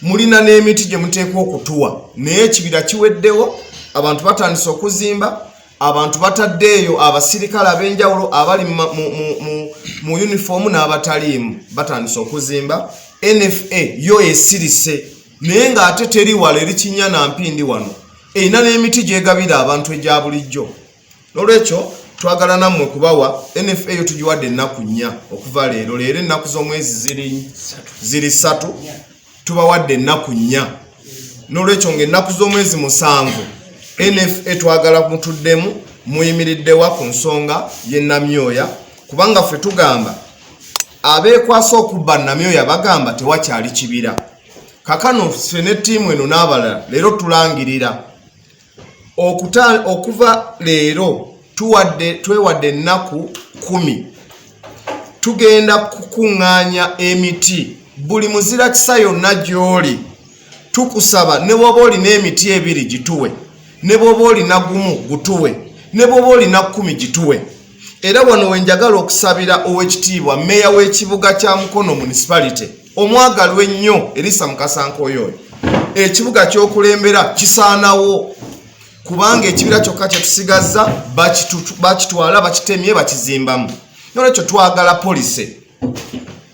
mulina n'emiti gye muteekwa okutuwa naye ekibira kiweddewo abantu batandise okuzimba abantu bataddeeyo abasirikale ab'enjawulo abali mu uniform n'abataliimu batandise okuzimba. NFA yo esirise naye ng'ate teri wala eri Kinyana Mpindi wano erina n'emiti gyegabira abantu egya bulijjo. Olwekyo twagala nammwe kubawa NFA yo tugiwadde ennaku 4 okuva leero ennaku z'omwezi ziri 3 tubawadde ennaku 4 n'olwekyo ng'ennaku z'omwezi 7 NFA twagala mutuddemu muyimiriddewa ku nsonga ye Namyooya kubanga ffe tugamba abeekwasa okubba Namyooya bagamba tewakyali kibira. Kakano ffe ne ttiimu eno n'abalala leero tulangirira okuva leero twewadde ennaku 10 tugenda kukuŋŋaanya emiti buli muzira kisa yonna gy'oli. Tukusaba ne bw'oba olina emiti 2 gituwe, ne bw'oba olina gumu gutuwe, ne bw'oba olina 10 gituwe. Era wano wenjagala okusabira ow'ekitiibwa mmeeya w'ekibuga kya Mukono municipality omwagalwa ennyo Elisa Mukasankoyo ekibuga ky'okulembera kisaanawo kubanga ekibira kyokka kye tusigazza bakitwala bakitemye bakizimbamu. Nolwekyo twagala police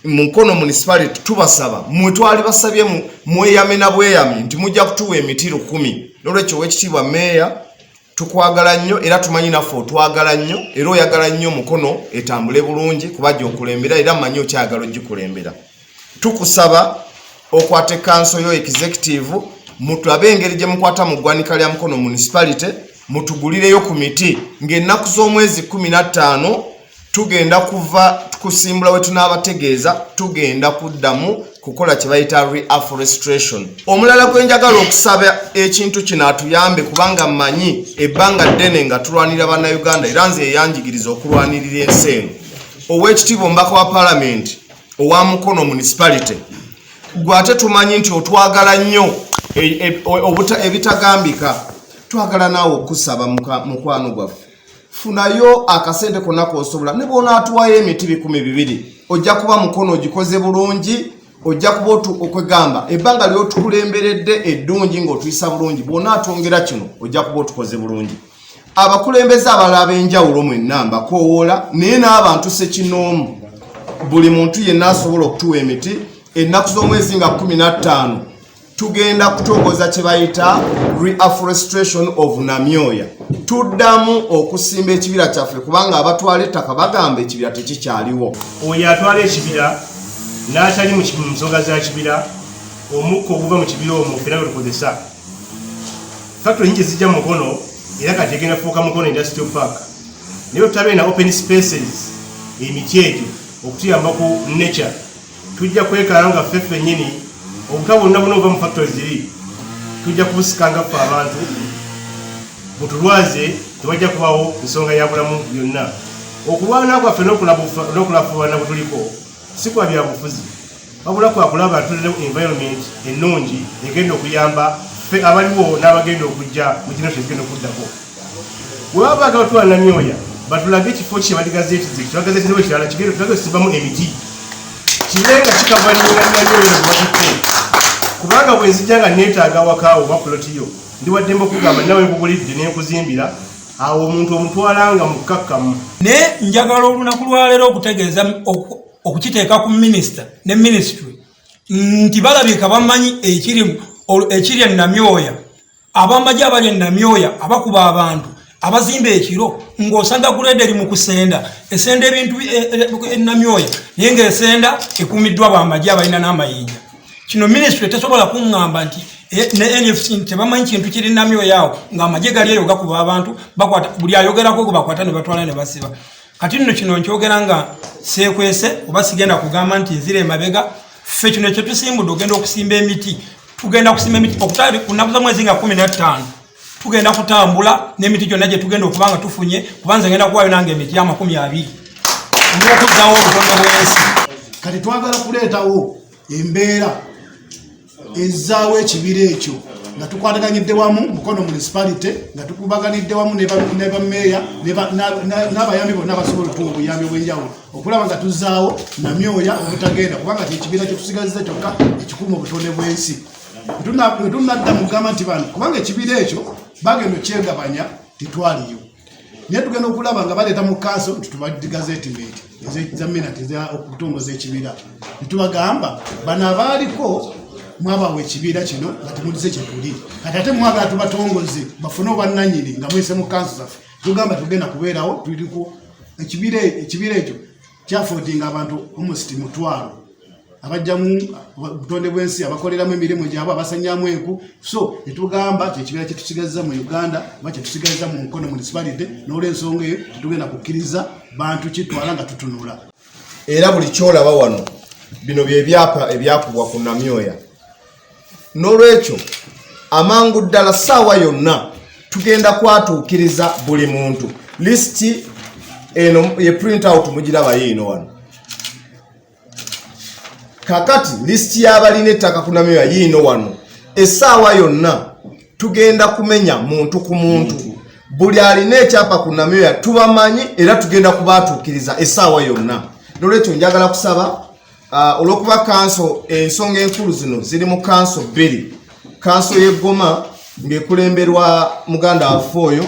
Mukono municipality tubasaba mwe twali basabye mweyame na bweyame nti mujja kutuwa emiti 10. Nolwekyo ow'ekitiibwa mmeeya tukwagala nnyo era tumanyi naffe otwagala nnyo era oyagala nnyo Mukono etambule bulungi kubajja okulembera era mmanyi okyagala ogikulembera. Tukusaba okwate council yo executive mutulabe engeri gye mukwata mu ggwanika lya Mukono municipality mutugulireyo ku miti ng'ennaku z'omwezi 15 tugenda kuva kusimbula we tunaabategeeza tugenda kuddamu kukola kye bayita reforestation. Omulala gwe njagala okusaba ekintu kino atuyambe kubanga mmanyi ebbanga ddene nga tulwanira bannayuganda era nze eyanjigiriza okulwanirira ensi eno. Ow'ekitiibwa omubaka wa parliament owa Mukono municipality gwe ate tumanyi nti otwagala nnyo ebitagambika. Twagala naawe okusaba mukwano gwaffe funayo akasente konna k'osobola ne bw'onaatuwayo emiti 200 ojja kuba Mukono ogikoze bulungi ojja kuba okwegamba ebbanga ly'otukulemberedde eddungi ng'otuyisa bulungi bw'onaatwongera kino ojja kuba otukoze bulungi. Abakulembeze abalala ab'enjawulo mwenna mbakoowoola naye n'abantu sekinoomu buli muntu yenna asobola okutuwa emiti ennaku z'omwezi nga 15 tugenda kutongoza kye bayita reforestation of Namyooya. Tuddamu okusimba ekibira kyaffe kubanga abatwala ettaka bagamba ekibira tekikyaliwo. Oyo atwala ekibira n'atali mu nsonga za kibira omukka oguva mu kibira omwo fena bwe tukozesa. Factory nyingi zijja mu Mukono era kati egenda kufuuka Mukono Industrial Park. Naye tutabe na open spaces emiti egyo okutuyamba ku nature. Tujja kwekalanga ffeffe nnyini obutabo bonna buno obuva mu factory ziri tujja kubusikanga ffe abantu butulwaze tewajja kubawo nsonga ya bulamu byonna. Okulwana kwaffe n'okulafuubana bwe tuliko si kwa byabufuzi wabula kwakulaba tulina environment ennungi egenda okuyamba ffe abaliwo n'abagenda okujja mu kino kyegenda okuddako. Bwe baba baagala tuwa Namyooya batulage ekifo kyebagazeti nebo kirala kigenda tulage osimbamu emiti kibenga kikavanira Namyooya bwakiffe kubanga bwe nzijja nga neetaaga wakaawo bapulotiyo ndiwaddemba okugamba nawe nkugulidde n'enkuzimbira awo omuntu omutwalanga mukakkamu. Ne njagala olunaku lwaleero okutegeeza okukiteeka ku minisita ne ministry nti balabika bamanyi ekiri e Namyooya abamajja abali e Namyooya abakuba abantu abazimba ekiro ng'osanga gulederi mu kusenda esenda ebintu e Namyooya naye ng'esenda ekumiddwa bamajja abalina n'amayinja. Kino ministry tesobola kuŋŋamba nti ne NFC tebamanyi kintu kiri Namyooya awo ng'amagye gali eyo gakuba abantu bakwata buli ayogerako go bakwata ne batwala ne basiba. Kati nno kino nkyogera nga seekwese oba sigenda kugamba nti nzire emabega ffe kino kye tusimbudde ogenda okusimba emiti tugenda kusimba emiti okutali ku nnaku z'omwezi nga 15 tugenda kutambula n'emiti gyonna gye tugenda okubanga tufunye kubanza ngenda kuwayo nange emiti ya 20 ng'okuddawo obutonde bw'ensi. Kati twagala kuleetawo embeera ezzaawo ekibira ekyo nga tukwataganyidde wamu Mukono municipality nga tukubaganidde wamu ne bameeya n'abayambi bonna abasobola okutuwa obuyambi obw'enjawulo okulaba nga tuzzaawo Namyooya obutagenda kubanga kyekibiira kye tusigazizza kyokka ekikuuma obutonde bw'ensi tunadda mu kugamba nti bano kubanga ekibiira ekyo bagenda okyegabanya titwaliyo naye tugenda okulaba nga baleeta mu kanso ntitubadiga zetimenti ezamenati okutongoza ekibiira netubagamba bano abaaliko mwabawa ekibiira kino nga temulize kyetuli kati ate mwagala tubatongoze bafune obwannanyini nga mwese mu kanso zaffe tugamba tugenda kubeerawo tuliko ekibiira ekyo kyafodinga abantu almost 1,000 abajjamu butonde bw'ensi abakoleramu emirimu gyabwe abasanyamu enku so netugamba kyekibiira kyetusigazza mu Uganda oba kyetusigazza mu Mukono municipality n'olw'ensonga eyo tetugenda kukiriza bantu kitwala nga tutunula era buli kyolaba wano bino byebyapa ebyakubwa ku Namyooya n'olwekyo amangu ddala ssaawa yonna tugenda kwatuukiriza buli muntu lisiti eno ye print out mugiraba yiino wano kakati lisiti y'abalina ettaka ku Namyooya yiino wano essaawa yonna tugenda kumenya muntu ku muntu buli alina ekyapa ku Namyooya tubamanyi era tugenda kubaatuukiriza essaawa yonna n'olwekyo njagala kusaba olw'okuba kanso ensonga enkulu zino ziri mu kanso 2 kanso y'Eggoma ng'ekulemberwa muganda waffe oyo